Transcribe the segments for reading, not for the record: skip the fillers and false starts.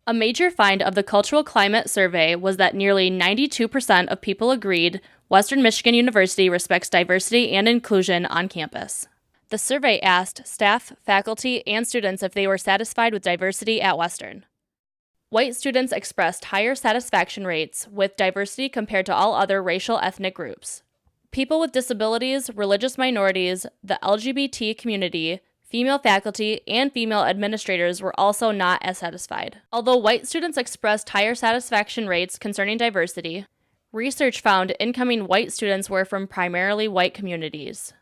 A major find of the Cultural Climate Survey was that nearly 92% of people agreed Western Michigan University respects diversity and inclusion on campus. The survey asked staff, faculty, and students if they were satisfied with diversity at Western. White students expressed higher satisfaction rates with diversity compared to all other racial ethnic groups. People with disabilities, religious minorities, the LGBT community, female faculty, and female administrators were also not as satisfied. Although white students expressed higher satisfaction rates concerning diversity, research found incoming white students were from primarily white communities.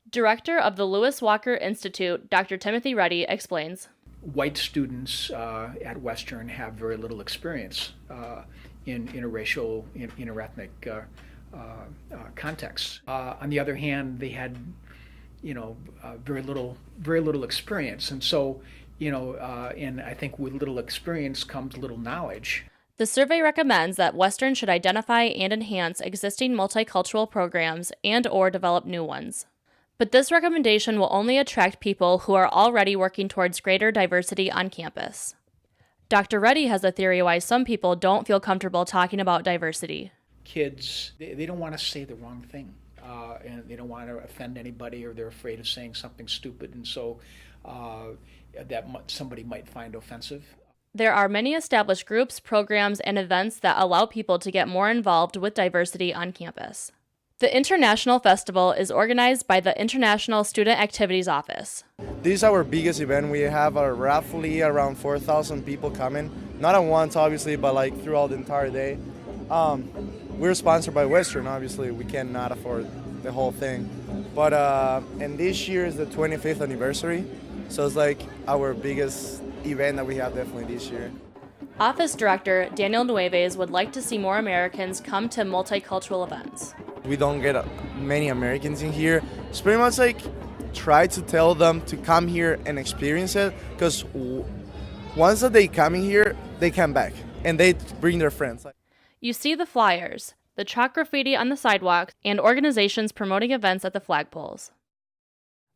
Director of the Lewis Walker Institute, Dr. Timothy Reddy, explains. White students at Western have very little experience in interracial, interethnic contexts. On the other hand, they had, very little experience, and so, and I think with little experience comes little knowledge. The survey recommends that Western should identify and enhance existing multicultural programs and/or develop new ones. But this recommendation will only attract people who are already working towards greater diversity on campus. Dr. Reddy has a theory why some people don't feel comfortable talking about diversity. Kids, they don't want to say the wrong thing, and they don't want to offend anybody, or they're afraid of saying something stupid, and so that somebody might find offensive. There are many established groups, programs, and events that allow people to get more involved with diversity on campus. The International Festival is organized by the International Student Activities Office. This is our biggest event. We have roughly around 4,000 people coming. Not at once, obviously, but like throughout the entire day. We're sponsored by Western, obviously. We cannot afford the whole thing. But and this year is the 25th anniversary, so it's like our biggest event that we have definitely this year. Office Director Daniel Nueves would like to see more Americans come to multicultural events. We don't get many Americans in here. It's pretty much like try to tell them to come here and experience it, because once that they come in here, they come back and they bring their friends. You see the flyers, the chalk graffiti on the sidewalks, and organizations promoting events at the flagpoles.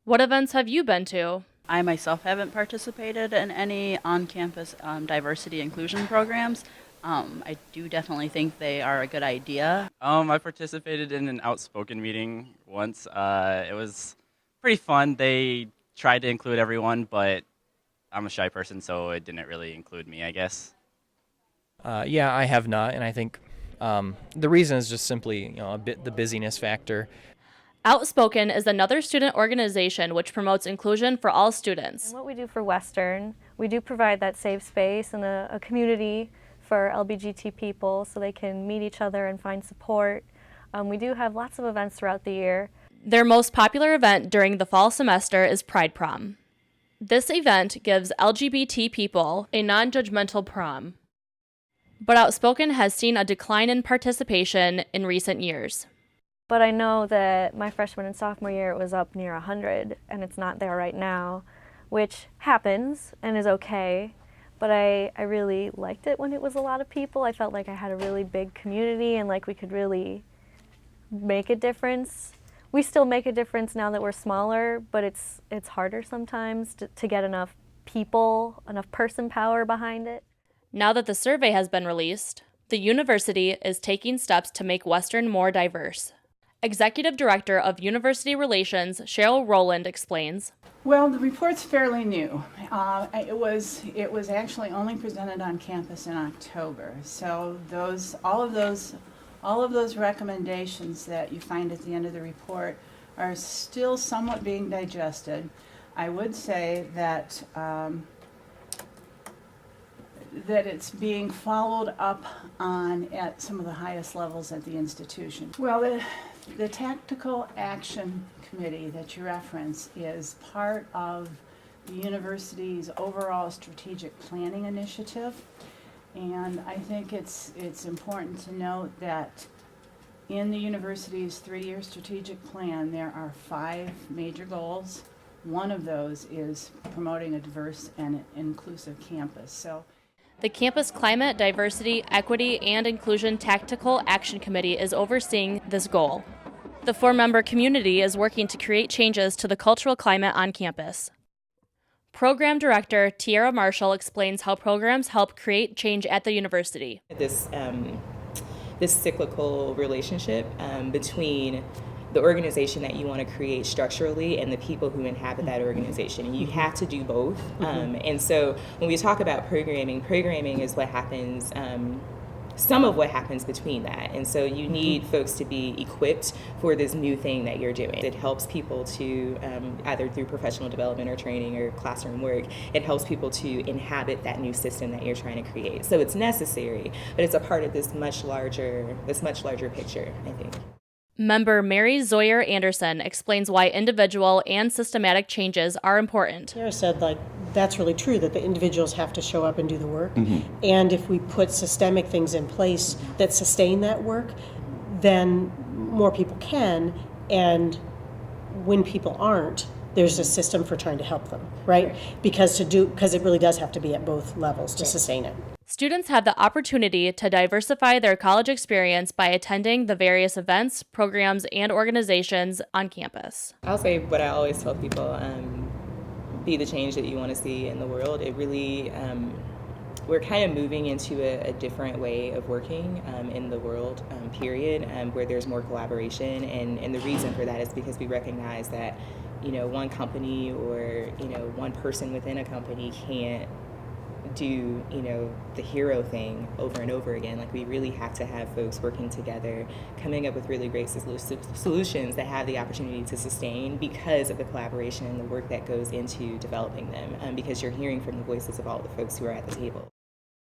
What events have you been to? I myself haven't participated in any on-campus diversity inclusion programs. I do definitely think they are a good idea. I participated in an outspoken meeting once. It was pretty fun. They tried to include everyone, but I'm a shy person, so it didn't really include me, I guess. Yeah, I have not, and I think the reason is just simply, the busyness factor. Outspoken is another student organization which promotes inclusion for all students. And what we do for Western, we do provide that safe space and a community for LGBTQ people so they can meet each other and find support. We do have lots of events throughout the year. Their most popular event during the fall semester is Pride Prom. This event gives LGBT people a non-judgmental prom. But Outspoken has seen a decline in participation in recent years. But I know that my freshman and sophomore year it was up near 100, and it's not there right now, which happens and is okay. But I really liked it when it was a lot of people. I felt like I had a really big community and like we could really make a difference. We still make a difference now that we're smaller, but it's harder sometimes to get enough people, enough person power behind it. Now that the survey has been released, the university is taking steps to make Western more diverse. Executive Director of University Relations, Cheryl Rowland, explains. Well, the report's fairly new. It was actually only presented on campus in October. So all of those recommendations that you find at the end of the report are still somewhat being digested. I would say that that it's being followed up on at some of the highest levels at the institution. Well, the Tactical Action Committee that you reference is part of the university's overall strategic planning initiative, and I think it's important to note that in the university's 3-year strategic plan there are 5 major goals. One of those is promoting a diverse and inclusive campus. So the Campus Climate, Diversity, Equity, and Inclusion Tactical Action Committee is overseeing this goal. The 4-member community is working to create changes to the cultural climate on campus. Program Director Tiara Marshall explains how programs help create change at the university. This cyclical relationship between the organization that you want to create structurally and the people who inhabit that organization. And you have to do both. And so when we talk about programming is what happens, some of what happens between that. And so you need folks to be equipped for this new thing that you're doing. It helps people to, either through professional development or training or classroom work, it helps people to inhabit that new system that you're trying to create. So it's necessary, but it's a part of this much larger picture, I think. Member Mary Zoyer Anderson explains why individual and systematic changes are important. Sarah said, that's really true, that the individuals have to show up and do the work. And if we put systemic things in place that sustain that work, then more people can. And when people aren't, there's a system for trying to help them, right? Because it really does have to be at both levels to sustain it. Students have the opportunity to diversify their college experience by attending the various events, programs, and organizations on campus. I'll say what I always tell people, be the change that you want to see in the world. It really, we're kind of moving into a different way of working in the world, period, where there's more collaboration. And the reason for that is because we recognize that, one company or, one person within a company can't do the hero thing over and over again. We really have to have folks working together, coming up with really great solutions that have the opportunity to sustain because of the collaboration and the work that goes into developing them, because you're hearing from the voices of all the folks who are at the table.